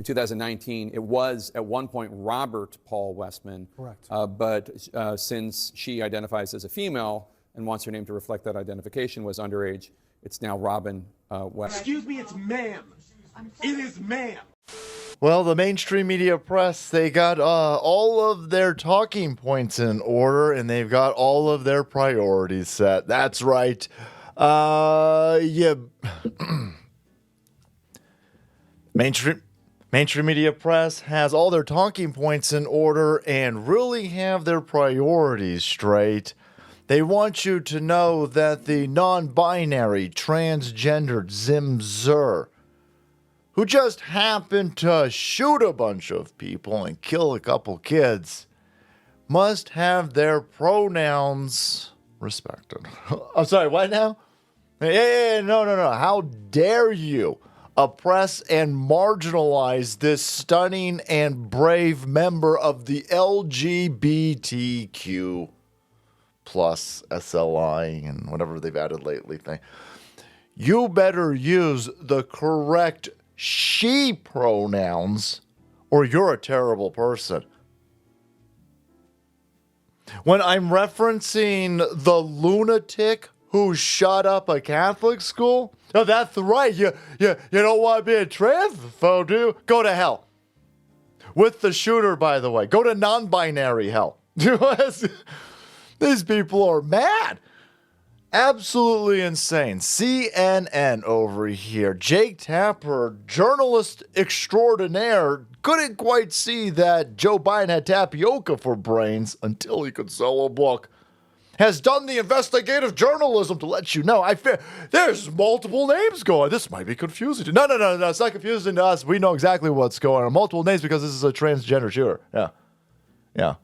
In 2019, it was at one point Robert Paul Westman. Correct. But since she identifies as a female and wants her name to reflect that identification, was underage, it's now Robin Westman. Excuse me, it's ma'am. It is ma'am. Well, the mainstream media press, they got all of their talking points in order, and they've got all of their priorities set. That's right. Yeah. Mainstream media press has all their talking points in order and really have their priorities straight. They want you to know that the non-binary, transgendered Zimzer, who just happened to shoot a bunch of people and kill a couple kids, must have their pronouns respected. I'm sorry, what now? Hey, no. How dare you oppress and marginalize this stunning and brave member of the LGBTQ plus SLI and whatever they've added lately thing. You better use the correct she pronouns or you're a terrible person. When I'm referencing the lunatic who shot up a Catholic school, oh, that's right. You don't want to be a transphobe, do you? Go to hell. With the shooter, by the way. Go to non-binary hell. These people are mad. Absolutely insane. CNN over here. Jake Tapper, journalist extraordinaire, couldn't quite see that Joe Biden had tapioca for brains until he could sell a book. Has done the investigative journalism to let you know. There's multiple names going. This might be confusing. No. It's not confusing to us. We know exactly what's going on. Multiple names because this is a transgender shooter. Yeah.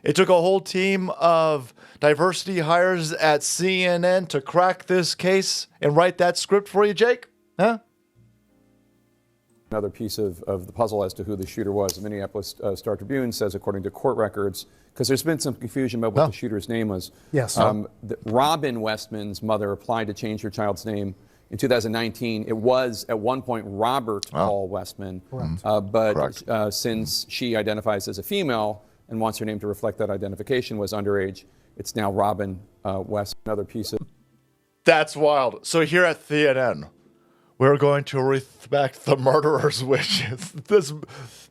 It took a whole team of diversity hires at CNN to crack this case and write that script for you, Jake? Huh? Another piece of the puzzle as to who the shooter was. The Minneapolis Star-Tribune says, according to court records, because there's been some confusion about what the shooter's name was. Yes. Robin Westman's mother applied to change her child's name in 2019. It was at one point Robert Paul Westman. Correct. But since she identifies as a female and wants her name to reflect that identification, was underage, it's now Robin Westman. Another piece of... That's wild. So here at CNN, we're going to respect the murderer's wishes.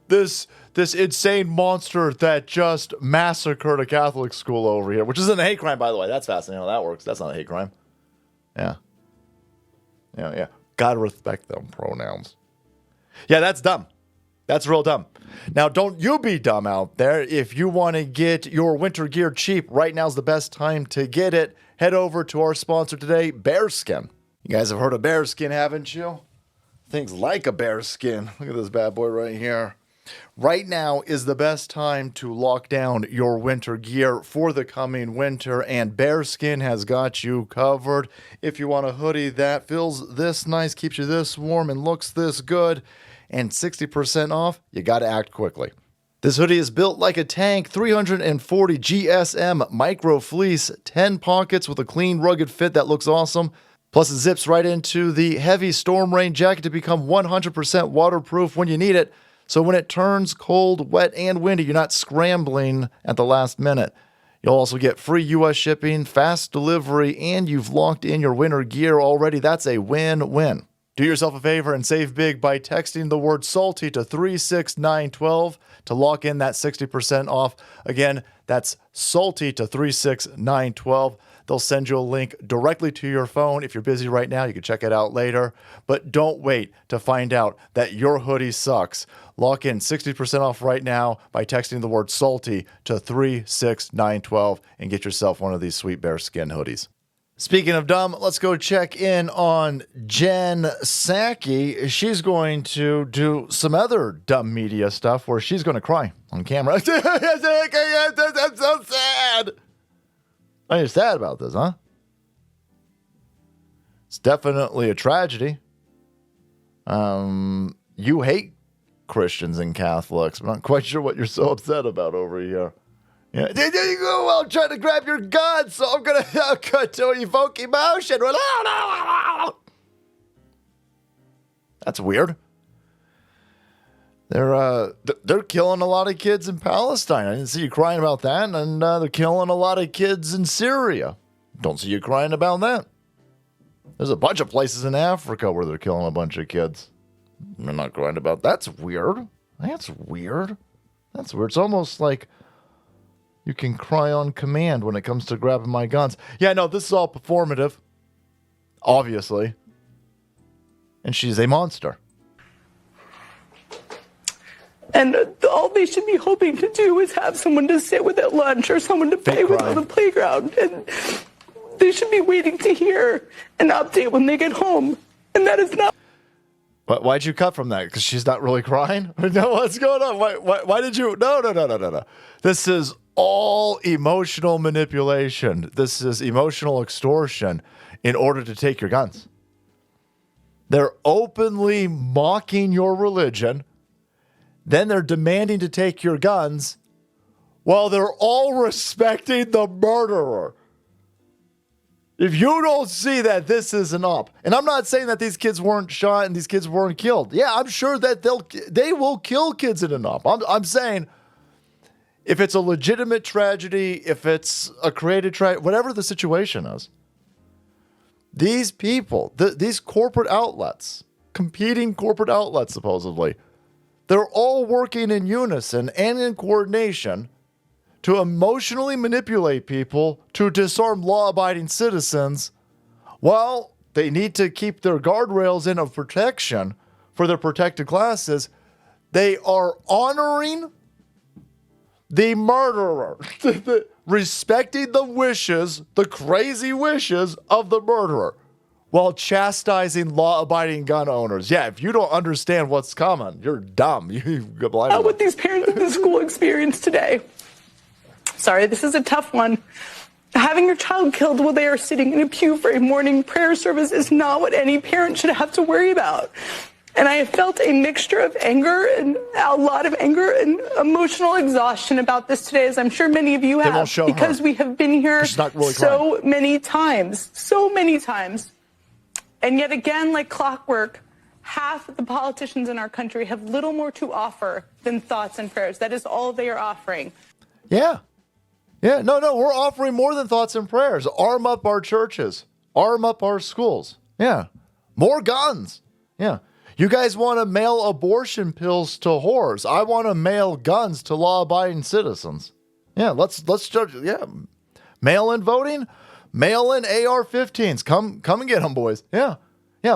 This insane monster that just massacred a Catholic school over here, which isn't a hate crime, by the way. That's fascinating how that works. That's not a hate crime. Yeah. Gotta respect them pronouns. Yeah, that's dumb. That's real dumb. Now, don't you be dumb out there. If you want to get your winter gear cheap, right now's the best time to get it. Head over to our sponsor today, BAERSkin. You guys have heard of BAERSkin, haven't you? Things like a BAERSkin. Look at this bad boy right here. Right now is the best time to lock down your winter gear for the coming winter, and BAERSkin has got you covered. If you want a hoodie that feels this nice, keeps you this warm, and looks this good, and 60% off, you got to act quickly. This hoodie is built like a tank, 340 GSM micro fleece, 10 pockets with a clean, rugged fit that looks awesome. Plus, it zips right into the heavy storm rain jacket to become 100% waterproof when you need it. So when it turns cold, wet, and windy, you're not scrambling at the last minute. You'll also get free U.S. shipping, fast delivery, and you've locked in your winter gear already. That's a win-win. Do yourself a favor and save big by texting the word SALTY to 36912 to lock in that 60% off. Again, that's SALTY to 36912. They'll send you a link directly to your phone. If you're busy right now, you can check it out later. But don't wait to find out that your hoodie sucks. Lock in 60% off right now by texting the word SALTY to 36912 and get yourself one of these sweet BAERSkin hoodies. Speaking of dumb, let's go check in on Jen Psaki. She's going to do some other dumb media stuff where she's going to cry on camera. I'm so sad. Oh, you're sad about this, huh? It's definitely a tragedy. You hate Christians and Catholics. I'm not quite sure what you're so upset about over here. Yeah, there you go. Well, I'm trying to grab your gun, so I'm gonna to evoke emotion. That's weird. They're killing a lot of kids in Palestine. I didn't see you crying about that. And they're killing a lot of kids in Syria. Don't see you crying about that. There's a bunch of places in Africa where they're killing a bunch of kids. They're not crying about that. That's weird. That's weird. That's weird. It's almost like you can cry on command when it comes to grabbing my guns. Yeah, no, this is all performative. Obviously. And she's a monster. And all they should be hoping to do is have someone to sit with at lunch or someone to play with on the playground. And they should be waiting to hear an update when they get home. And that is not. Why'd you cut from that? Because she's not really crying? No, what's going on? Why did you? No. This is all emotional manipulation. This is emotional extortion in order to take your guns. They're openly mocking your religion. Then they're demanding to take your guns while they're all respecting the murderer. If you don't see that, this is an op. And I'm not saying that these kids weren't shot and these kids weren't killed. Yeah, I'm sure that they will kill kids in an op. I'm saying if it's a legitimate tragedy, if it's a created tragedy, whatever the situation is, these people, these corporate outlets, competing corporate outlets supposedly, they're all working in unison and in coordination to emotionally manipulate people to disarm law-abiding citizens while they need to keep their guardrails in of protection for their protected classes. They are honoring the murderer, respecting the wishes, the crazy wishes of the murderer, while chastising law-abiding gun owners. Yeah, if you don't understand what's coming, you're dumb. What these parents at the school experienced today. Sorry, this is a tough one. Having your child killed while they are sitting in a pew for a morning prayer service is not what any parent should have to worry about. And I have felt a mixture of anger and a lot of anger and emotional exhaustion about this today, as I'm sure many of you have, because we have been here so many times. And yet again, like clockwork, half of the politicians in our country have little more to offer than thoughts and prayers. That is all they are offering. Yeah, no, we're offering more than thoughts and prayers. Arm up our churches. Arm up our schools. Yeah, more guns. Yeah. You guys want to mail abortion pills to whores. I want to mail guns to law-abiding citizens. Yeah, let's judge. Yeah, mail-in voting, mail-in AR-15s. Come and get them, boys. Yeah,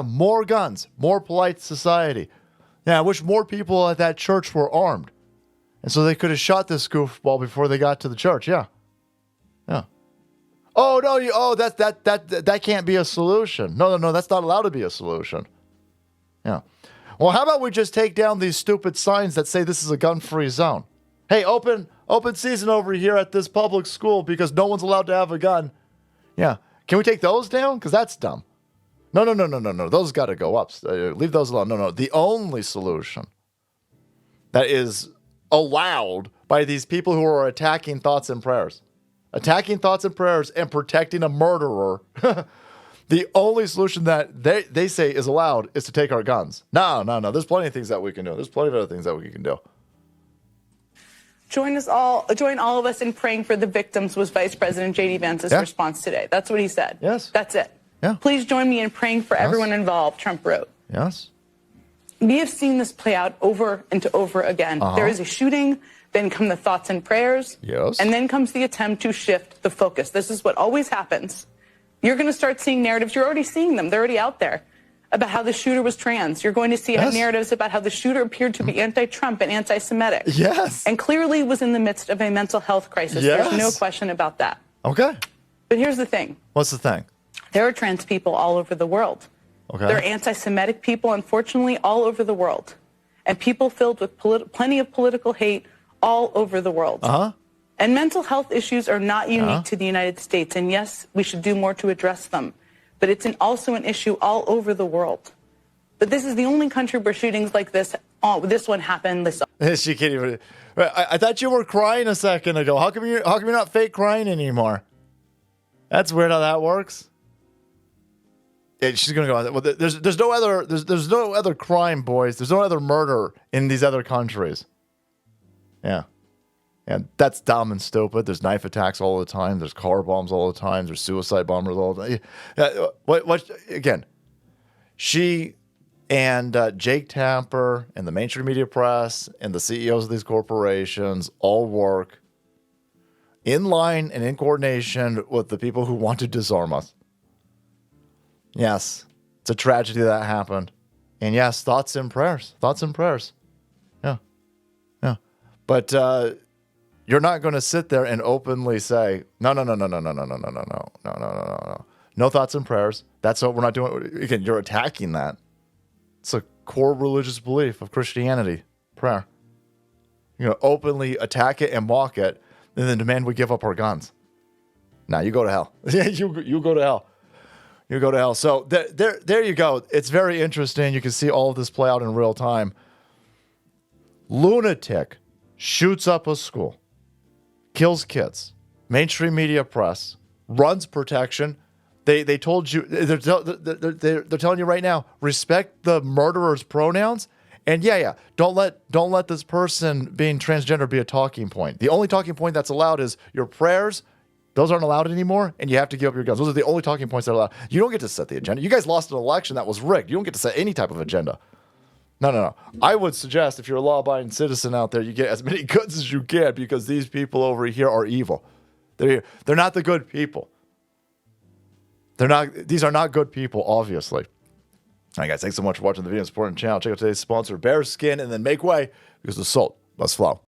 more guns, more polite society. Yeah, I wish more people at that church were armed, and so they could have shot this goofball before they got to the church. Yeah. Oh no, that can't be a solution. No, that's not allowed to be a solution. Yeah. Well, how about we just take down these stupid signs that say this is a gun-free zone? Hey, open season over here at this public school because no one's allowed to have a gun. Yeah. Can we take those down? Because that's dumb. No. Those got to go up. Leave those alone. No. The only solution that is allowed by these people who are attacking thoughts and prayers and protecting a murderer. The only solution that they say is allowed is to take our guns. No. There's plenty of things that we can do. There's plenty of other things that we can do. Join all of us in praying for the victims was Vice President J.D. Vance's response today. That's what he said. Yes. That's it. Yeah. Please join me in praying for everyone involved, Trump wrote. Yes. We have seen this play out over and over again. There is a shooting, then come the thoughts and prayers, and then comes the attempt to shift the focus. This is what always happens. You're going to start seeing narratives. You're already seeing them. They're already out there about how the shooter was trans. You're going to see narratives about how the shooter appeared to be anti-Trump and anti-Semitic. Yes. And clearly was in the midst of a mental health crisis. Yes. There's no question about that. Okay. But here's the thing. What's the thing? There are trans people all over the world. Okay. There are anti-Semitic people, unfortunately, all over the world. And people filled with plenty of political hate all over the world. And mental health issues are not unique to the United States. And yes, we should do more to address them. But it's also an issue all over the world. But this is the only country where shootings like this one happened. She can't even. I thought you were crying a second ago. How come you're not fake crying anymore? That's weird how that works. And she's going to go, well, there's no other crime, boys. There's no other murder in these other countries. Yeah. And that's dumb and stupid. There's knife attacks all the time. There's car bombs all the time. There's suicide bombers all the time. Again, she and Jake Tapper and the mainstream media press and the CEOs of these corporations all work in line and in coordination with the people who want to disarm us. Yes, it's a tragedy that happened. And yes, thoughts and prayers. Thoughts and prayers. Yeah. Yeah. But you're not going to sit there and openly say, no. No thoughts and prayers. That's what we're not doing. Again, you're attacking that. It's a core religious belief of Christianity, prayer. You're going to openly attack it and mock it, and then demand we give up our guns. Now you go to hell. Yeah, you go to hell. You go to hell. So there you go. It's very interesting. You can see all of this play out in real time. Lunatic shoots up a school, kills kids, mainstream media press, runs protection. They told you, they're telling you right now, respect the murderer's pronouns. And yeah, don't let this person being transgender be a talking point. The only talking point that's allowed is your prayers. Those aren't allowed anymore, and you have to give up your guns. Those are the only talking points that are allowed. You don't get to set the agenda. You guys lost an election that was rigged. You don't get to set any type of agenda. No. I would suggest if you're a law-abiding citizen out there, you get as many guns as you can, because these people over here are evil. They're not the good people. These are not good people, obviously. All right, guys, thanks so much for watching the video and supporting the channel. Check out today's sponsor, BAERSkin, and then make way, because the salt must flow.